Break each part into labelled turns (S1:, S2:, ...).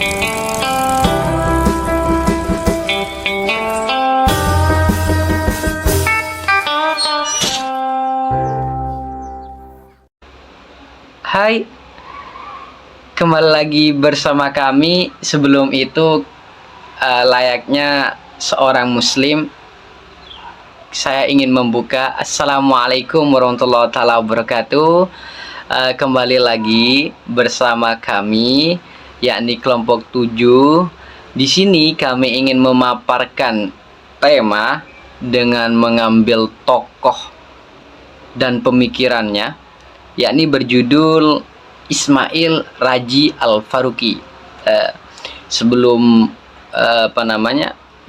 S1: Hai, kembali lagi bersama kami. Sebelum itu, layaknya seorang muslim, saya ingin membuka Assalamualaikum warahmatullahi wabarakatuh. Kembali lagi bersama kami, yakni kelompok 7. Di sini kami ingin memaparkan tema dengan mengambil tokoh dan pemikirannya, yakni berjudul Ismail Raji Al-Faruqi. Sebelum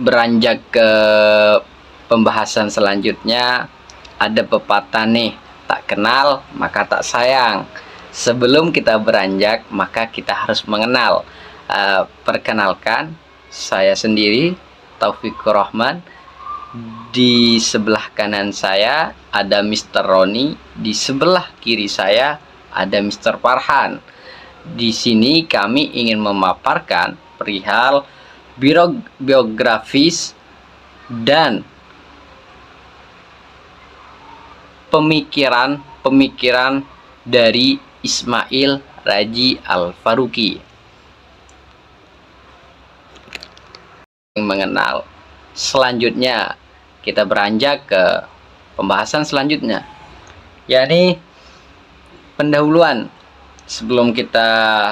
S1: beranjak ke pembahasan selanjutnya, ada pepatah nih, tak kenal maka tak sayang. Sebelum kita beranjak, maka kita harus mengenal. Perkenalkan, saya sendiri Taufikur Rahman. Di sebelah kanan saya ada Mr. Roni, di sebelah kiri saya ada Mr. Farhan. Di sini kami ingin memaparkan perihal biografis dan pemikiran dari Ismail Raji Al-Faruqi. Mengenal. Selanjutnya kita beranjak ke pembahasan selanjutnya, yakni pendahuluan. Sebelum kita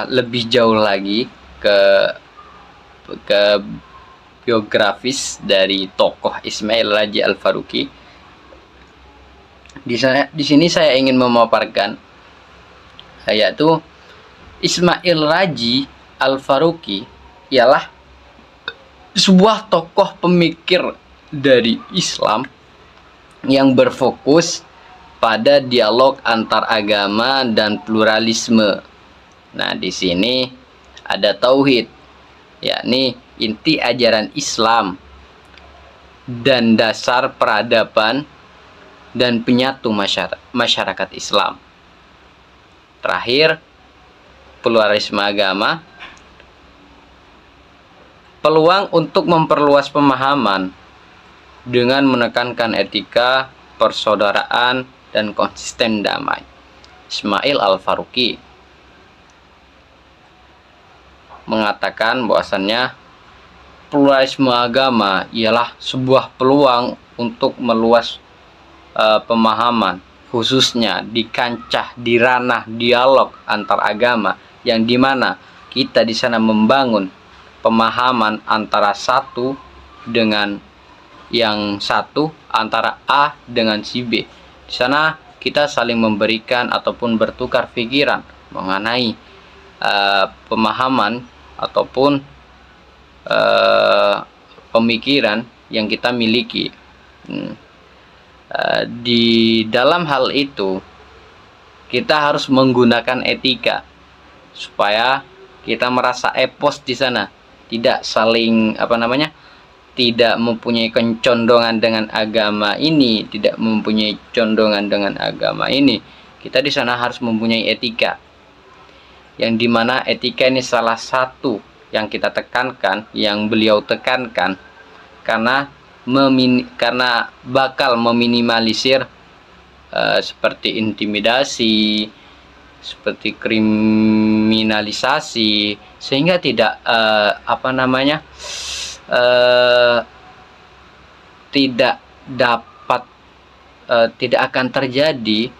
S1: lebih jauh lagi ke biografis dari tokoh Ismail Raji Al-Faruqi, di sini saya ingin memaparkan, yaitu Ismail Raji Al-Faruqi ialah sebuah tokoh pemikir dari Islam yang berfokus pada dialog antar agama dan pluralisme. Nah, di sini ada tauhid, yakni inti ajaran Islam dan dasar peradaban dan penyatu masyarakat Islam. Terakhir, pluralisme agama, peluang untuk memperluas pemahaman dengan menekankan etika, persaudaraan, dan konsisten damai. Ismail Al-Faruqi mengatakan bahwasannya pluralisme agama ialah sebuah peluang untuk meluas pemahaman, khususnya di kancah, di ranah dialog antar agama, yang dimana kita di sana membangun pemahaman antara satu dengan yang satu, antara A dengan si B. Di sana kita saling memberikan ataupun bertukar pikiran mengenai pemahaman ataupun pemikiran yang kita miliki. Di dalam hal itu kita harus menggunakan etika supaya kita merasa epos di sana, tidak saling tidak mempunyai kecondongan dengan agama ini, tidak mempunyai condongan dengan agama ini. Kita di sana harus mempunyai etika, yang dimana etika ini salah satu yang kita tekankan, yang beliau tekankan, karena bakal meminimalisir seperti intimidasi, seperti kriminalisasi, sehingga tidak tidak akan terjadi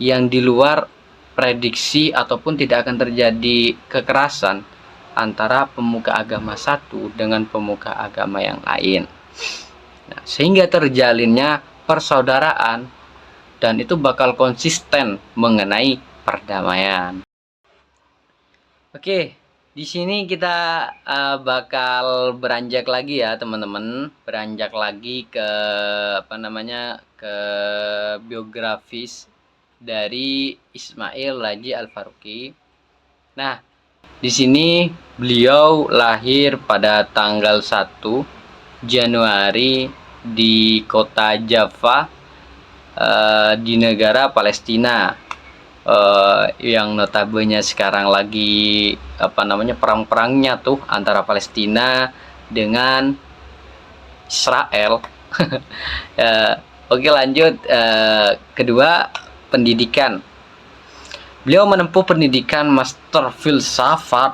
S1: yang di luar prediksi, ataupun tidak akan terjadi kekerasan antara pemuka agama satu dengan pemuka agama yang lain. Nah, sehingga terjalinnya persaudaraan, dan itu bakal konsisten mengenai perdamaian. Oke, di sini kita bakal beranjak lagi ya teman-teman, beranjak lagi ke ke biografis dari Ismail Raji Al-Faruqi. Nah, di sini beliau lahir pada tanggal 1 Januari di kota Jaffa di negara Palestina. yang notabene sekarang lagi perang-perangnya tuh antara Palestina dengan Israel. Oke, lanjut. Kedua, pendidikan. Beliau menempuh pendidikan Master Filsafat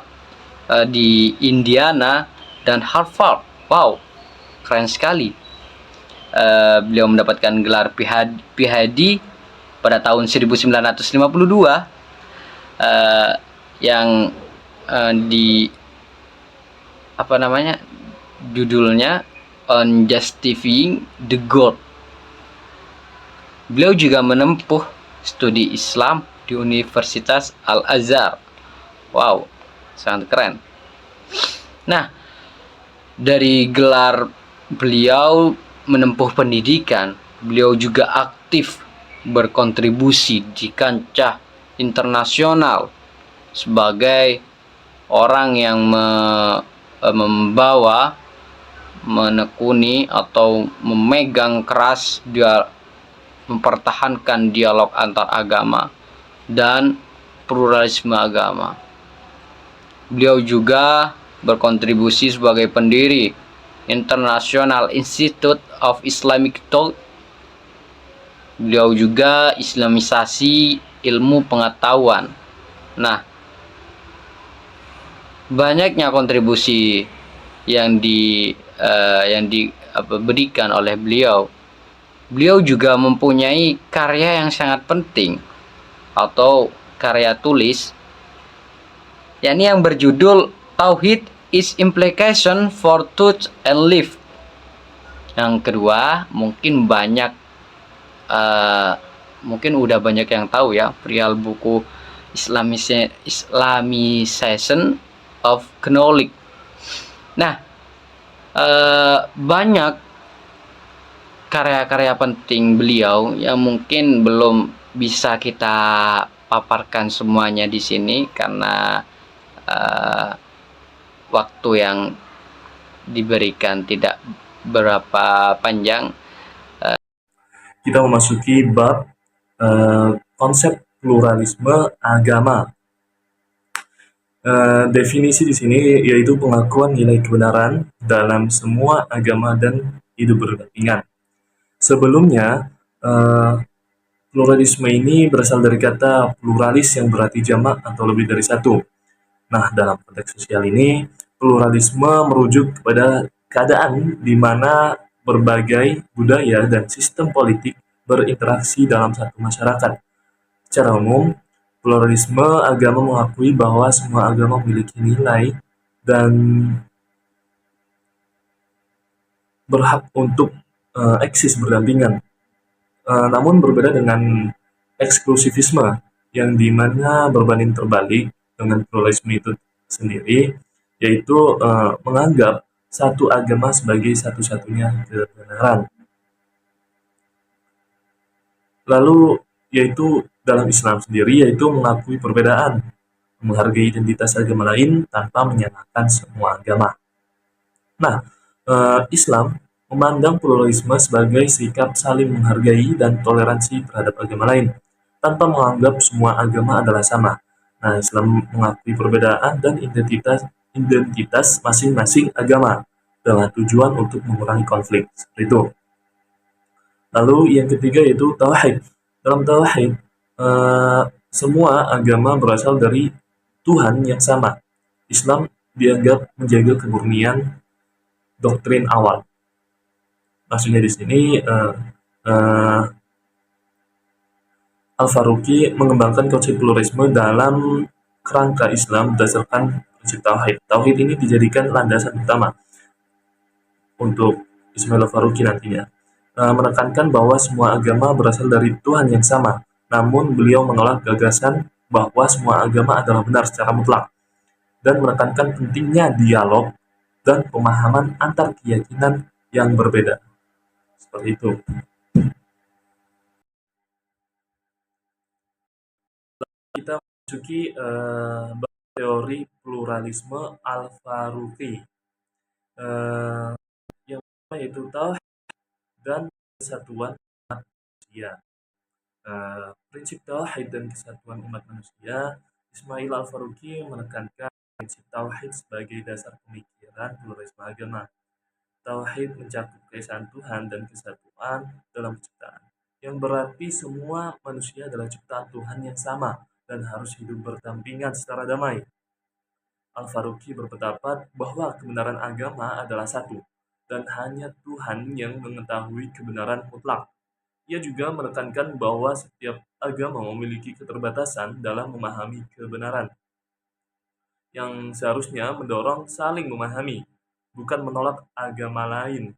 S1: di Indiana dan Harvard. Wow, keren sekali. Beliau mendapatkan gelar PhD pada tahun 1952 yang di judulnya On Justifying the God. Beliau juga menempuh studi Islam di Universitas Al-Azhar. Wow, sangat keren. Nah, dari gelar beliau menempuh pendidikan, beliau juga aktif berkontribusi di kancah internasional sebagai orang yang membawa, menekuni atau memegang keras dia mempertahankan dialog antar agama dan pluralisme agama. Beliau juga berkontribusi sebagai pendiri International Institute of Islamic Thought. Beliau juga islamisasi ilmu pengetahuan. Nah, banyaknya kontribusi yang diberikan oleh beliau. Beliau juga mempunyai karya yang sangat penting atau karya tulis, yakni yang berjudul Tauhid is Implication for Truth and Life. Yang kedua, mungkin udah banyak yang tahu ya perihal buku Islamization of Knowledge. Nah, banyak karya-karya penting beliau yang mungkin belum bisa kita paparkan semuanya di sini karena waktu yang diberikan tidak berapa panjang.
S2: Kita memasuki bab konsep pluralisme agama. Definisi di sini yaitu pengakuan nilai kebenaran dalam semua agama dan hidup berdampingan. Sebelumnya, pluralisme ini berasal dari kata pluralis yang berarti jamak atau lebih dari satu. Nah, dalam konteks sosial ini, pluralisme merujuk kepada keadaan di mana berbagai budaya dan sistem politik berinteraksi dalam satu masyarakat. Secara umum, pluralisme agama mengakui bahwa semua agama memiliki nilai dan berhak untuk eksis berdampingan. Namun berbeda dengan eksklusivisme yang dimana berbanding terbalik dengan pluralisme itu sendiri, yaitu menganggap satu agama sebagai satu-satunya kebenaran. Lalu yaitu dalam Islam sendiri yaitu mengakui perbedaan, menghargai identitas agama lain tanpa menyamakan semua agama. Nah, Islam memandang pluralisme sebagai sikap saling menghargai dan toleransi terhadap agama lain, tanpa menganggap semua agama adalah sama. Nah, Islam mengakui perbedaan dan identitas masing-masing agama dengan tujuan untuk mengurangi konflik. Seperti itu. Lalu yang ketiga yaitu tauhid. Dalam tauhid, semua agama berasal dari Tuhan yang sama. Islam dianggap menjaga kemurnian doktrin awal. Maksudnya di sini Al-Faruqi mengembangkan konsep pluralisme dalam kerangka Islam berdasarkan prinsip tauhid. Tauhid ini dijadikan landasan utama untuk Ismail Al-Faruqi nantinya. Menekankan bahwa semua agama berasal dari Tuhan yang sama. Namun beliau menolak gagasan bahwa semua agama adalah benar secara mutlak dan menekankan pentingnya dialog dan pemahaman antar keyakinan yang berbeda. Seperti itu. Kita memasuki teori pluralisme Al-Faruqi. Yang pertama yaitu tauhid dan kesatuan manusia. Prinsip tauhid dan kesatuan umat manusia, Ismail Al-Faruqi menekankan prinsip tauhid sebagai dasar pemikiran pluralisme agama. Tauhid mencakup keesaan Tuhan dan kesatuan dalam penciptaan, yang berarti semua manusia adalah ciptaan Tuhan yang sama dan harus hidup berdampingan secara damai. Al-Faruqi berpendapat bahwa kebenaran agama adalah satu, dan hanya Tuhan yang mengetahui kebenaran mutlak. Ia juga menekankan bahwa setiap agama memiliki keterbatasan dalam memahami kebenaran, yang seharusnya mendorong saling memahami, bukan menolak agama lain.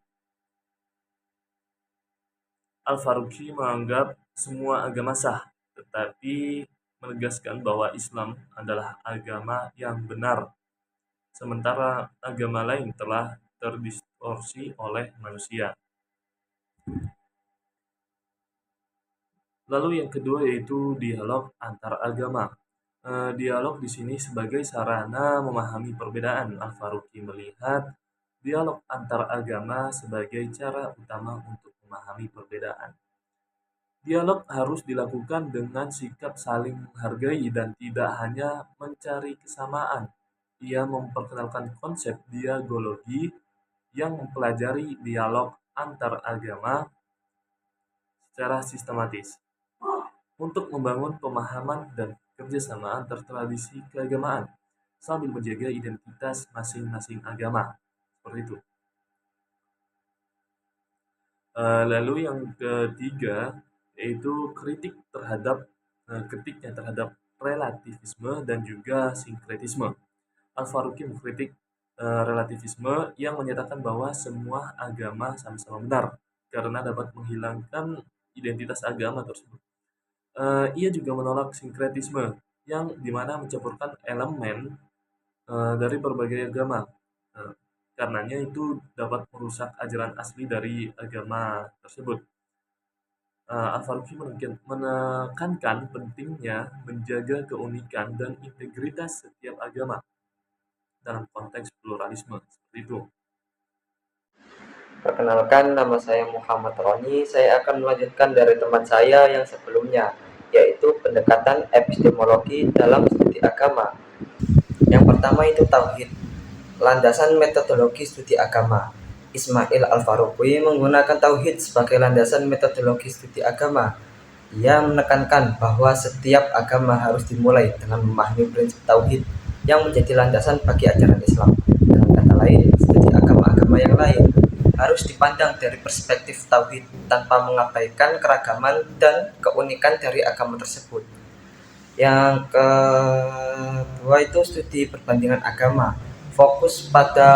S2: Al-Faruqi menganggap semua agama sah, tetapi menegaskan bahwa Islam adalah agama yang benar, sementara agama lain telah terdistorsi oleh manusia. Lalu yang kedua yaitu dialog antar agama. Dialog di sini sebagai sarana memahami perbedaan. Al-Faruqi melihat dialog antar agama sebagai cara utama untuk memahami perbedaan. Dialog harus dilakukan dengan sikap saling menghargai dan tidak hanya mencari kesamaan. Ia memperkenalkan konsep dialogi yang mempelajari dialog antar agama secara sistematis untuk membangun pemahaman dan kerjasama antar tradisi keagamaan sambil menjaga identitas masing-masing agama. Seperti itu. Lalu yang ketiga yaitu kritiknya terhadap relativisme dan juga sinkretisme. Al-Faruqi mengkritik relativisme yang menyatakan bahwa semua agama sama-sama benar karena dapat menghilangkan identitas agama tersebut. Ia juga menolak sinkretisme yang dimana mencampurkan elemen dari berbagai agama. Karenanya itu dapat merusak ajaran asli dari agama tersebut. Al-Faruqi menekankan pentingnya menjaga keunikan dan integritas setiap agama dalam konteks pluralisme. Seperti itu.
S3: Perkenalkan, nama saya Muhammad Roni. Saya akan melanjutkan dari teman saya yang sebelumnya, yaitu pendekatan epistemologi dalam studi agama. Yang pertama itu tauhid, landasan metodologi studi agama. Ismail Al-Faruqi menggunakan tauhid sebagai landasan metodologi studi agama. Ia menekankan bahwa setiap agama harus dimulai dengan memahami prinsip tauhid yang menjadi landasan bagi ajaran Islam. Dengan kata lain, studi agama-agama yang lain harus dipandang dari perspektif tauhid tanpa mengabaikan keragaman dan keunikan dari agama tersebut. Yang kedua itu studi perbandingan agama, fokus pada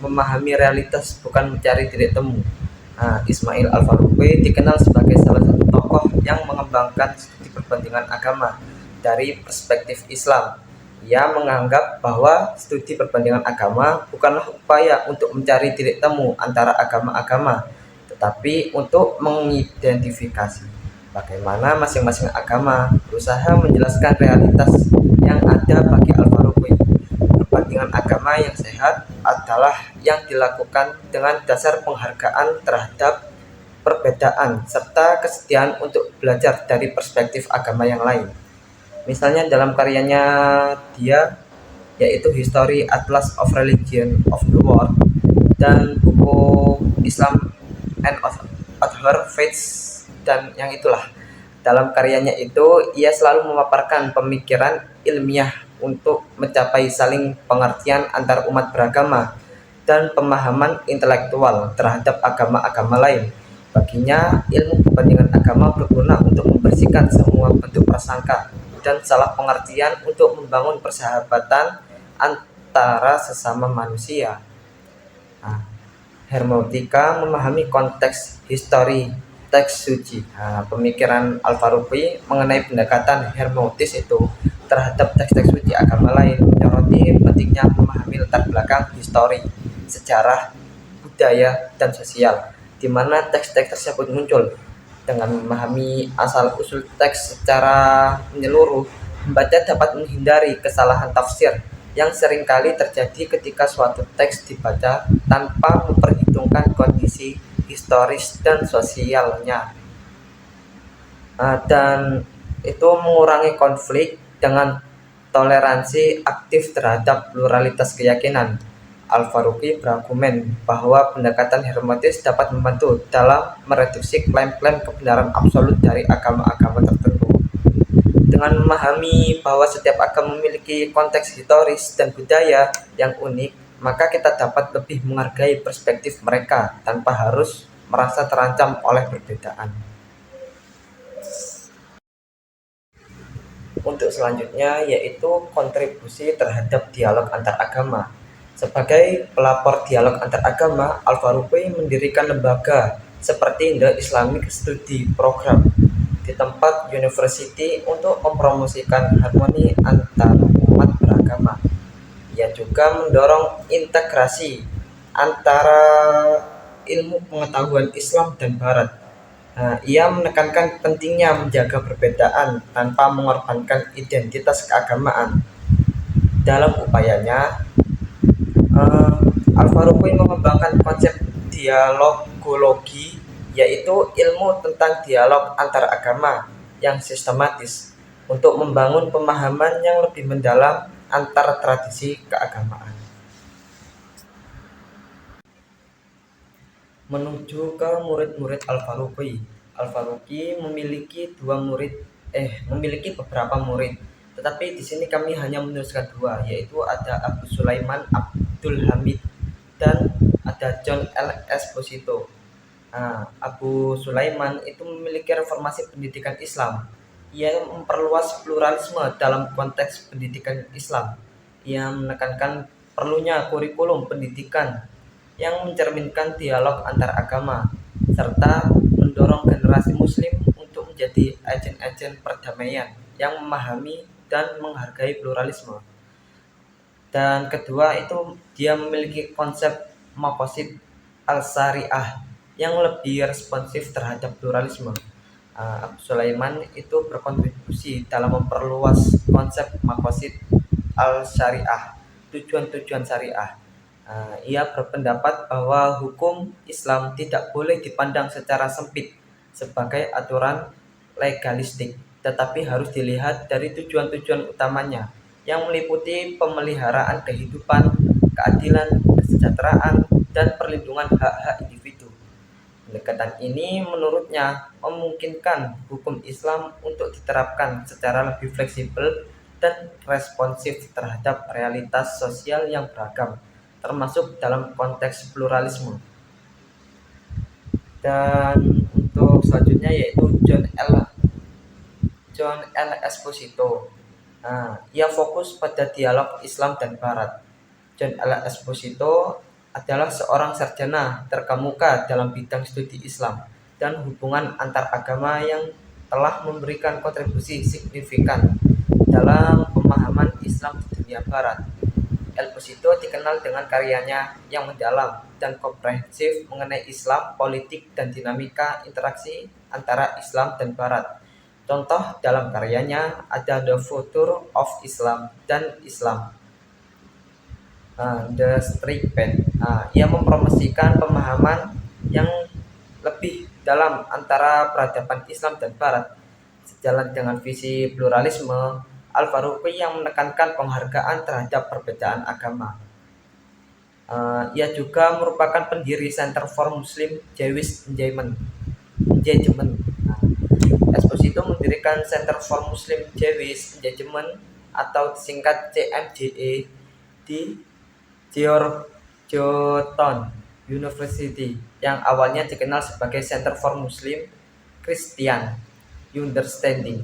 S3: memahami realitas bukan mencari titik temu. Ismail Al-Faruqi dikenal sebagai salah satu tokoh yang mengembangkan studi perbandingan agama dari perspektif Islam. Ia menganggap bahwa studi perbandingan agama bukanlah upaya untuk mencari titik temu antara agama-agama, tetapi untuk mengidentifikasi bagaimana masing-masing agama berusaha menjelaskan realitas yang ada bagi Al-Faruqi. Perbandingan agama yang sehat adalah yang dilakukan dengan dasar penghargaan terhadap perbedaan serta kesediaan untuk belajar dari perspektif agama yang lain. Misalnya dalam karyanya dia, yaitu History Atlas of Religion of the World dan buku Islam and Other Faiths dan yang itulah. Dalam karyanya itu ia selalu memaparkan pemikiran ilmiah untuk mencapai saling pengertian antar umat beragama dan pemahaman intelektual terhadap agama-agama lain. Baginya, ilmu perbandingan agama berguna untuk membersihkan semua bentuk prasangka dan salah pengertian untuk membangun persahabatan antara sesama manusia. Hermeneutika memahami konteks histori teks suci. Pemikiran Al-Faruqi mengenai pendekatan hermeneutis itu terhadap teks-teks suci agama lain menyoroti pentingnya memahami latar belakang histori, sejarah, budaya, dan sosial, di mana teks-teks tersebut muncul. Dengan memahami asal-usul teks secara menyeluruh, pembaca dapat menghindari kesalahan tafsir yang seringkali terjadi ketika suatu teks dibaca tanpa memperhitungkan kondisi historis dan sosialnya. Dan itu mengurangi konflik dengan toleransi aktif terhadap pluralitas keyakinan. Al-Faruqi berargumen bahwa pendekatan hermeneutis dapat membantu dalam mereduksi klaim-klaim kebenaran absolut dari agama-agama tertentu. Dengan memahami bahwa setiap agama memiliki konteks historis dan budaya yang unik, maka kita dapat lebih menghargai perspektif mereka tanpa harus merasa terancam oleh perbedaan. Untuk selanjutnya yaitu kontribusi terhadap dialog antar agama. Sebagai pelapor dialog antar agama, Al-Faruqi mendirikan lembaga seperti The Islamic Study Program di tempat university untuk mempromosikan harmoni antar umat beragama. Ia juga mendorong integrasi antara ilmu pengetahuan Islam dan Barat. Ia menekankan pentingnya menjaga perbedaan tanpa mengorbankan identitas keagamaan. Dalam upayanya, Al-Faruqi mengembangkan konsep dialogologi, yaitu ilmu tentang dialog antar agama yang sistematis untuk membangun pemahaman yang lebih mendalam antar tradisi keagamaan. Menuju ke murid-murid Al-Faruqi. Al-Faruqi memiliki beberapa murid, tetapi di sini kami hanya menuliskan dua, yaitu ada Abu Sulaiman Abdul Hamid dan ada John L. Esposito. Abu Sulaiman itu memiliki reformasi pendidikan Islam. Ia memperluas pluralisme dalam konteks pendidikan Islam. Ia menekankan perlunya kurikulum pendidikan yang mencerminkan dialog antar agama, serta mendorong generasi muslim untuk menjadi agen-agen perdamaian yang memahami dan menghargai pluralisme. Dan kedua itu dia memiliki konsep maqasid al-syariah yang lebih responsif terhadap pluralisme. Abu Sulaiman itu berkontribusi dalam memperluas konsep maqasid al-syariah, tujuan-tujuan syariah. Ia berpendapat bahwa hukum Islam tidak boleh dipandang secara sempit sebagai aturan legalistik, tetapi harus dilihat dari tujuan-tujuan utamanya yang meliputi pemeliharaan kehidupan, keadilan, kesejahteraan, dan perlindungan hak-hak individu. Pendekatan ini menurutnya memungkinkan hukum Islam untuk diterapkan secara lebih fleksibel dan responsif terhadap realitas sosial yang beragam, termasuk dalam konteks pluralisme. Dan untuk selanjutnya yaitu John L. Esposito. Ia fokus pada dialog Islam dan Barat. John L. Esposito adalah seorang sarjana terkemuka dalam bidang studi Islam dan hubungan antar agama yang telah memberikan kontribusi signifikan dalam pemahaman Islam di dunia Barat. Esposito dikenal dengan karyanya yang mendalam dan komprehensif mengenai Islam, politik, dan dinamika interaksi antara Islam dan Barat. Contoh dalam karyanya ada The Future of Islam dan Islam, The Street Band. Ia mempromosikan pemahaman yang lebih dalam antara peradaban Islam dan Barat. Sejalan dengan visi pluralisme, Al-Faruqi yang menekankan penghargaan terhadap perbedaan agama. Ia juga merupakan pendiri Center for Muslim Jewish Engagement. Esposito mendirikan Center for Muslim Jewish Engagement atau disingkat CMJE di Georgetown University yang awalnya dikenal sebagai Center for Muslim Christian Understanding.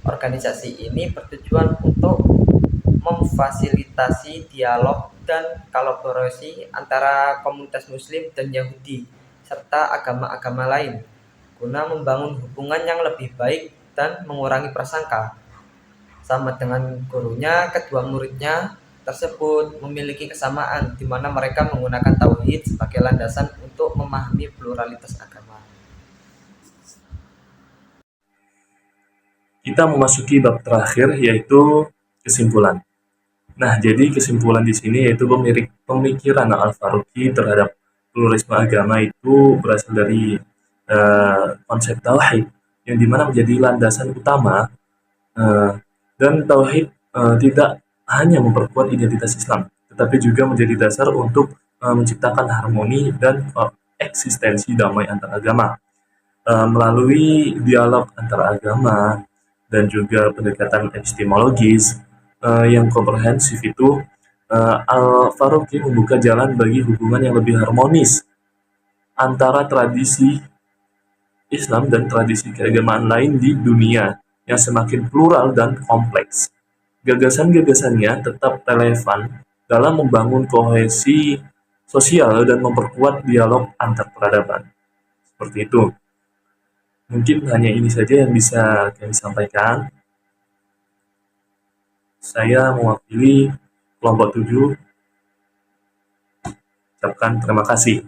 S3: Organisasi ini bertujuan untuk memfasilitasi dialog dan kolaborasi antara komunitas Muslim dan Yahudi serta agama-agama lain guna membangun hubungan yang lebih baik dan mengurangi prasangka. Sama dengan gurunya, kedua muridnya tersebut memiliki kesamaan di mana mereka menggunakan tauhid sebagai landasan untuk memahami pluralitas agama.
S2: Kita memasuki bab terakhir yaitu kesimpulan. Nah, jadi kesimpulan di sini yaitu pemikiran Al-Faruqi terhadap pluralisme agama itu berasal dari konsep tauhid yang dimana menjadi landasan utama, dan tauhid tidak hanya memperkuat identitas Islam, tetapi juga menjadi dasar untuk menciptakan harmoni dan eksistensi damai antar agama. Melalui dialog antar agama dan juga pendekatan epistemologis yang komprehensif itu, Al-Faruqi membuka jalan bagi hubungan yang lebih harmonis antara tradisi Islam dan tradisi keagamaan lain di dunia yang semakin plural dan kompleks. Gagasan-gagasannya tetap relevan dalam membangun kohesi sosial dan memperkuat dialog antar peradaban. Seperti itu. Mungkin hanya ini saja yang bisa kami sampaikan. Saya mewakili kelompok 7, ucapkan terima kasih.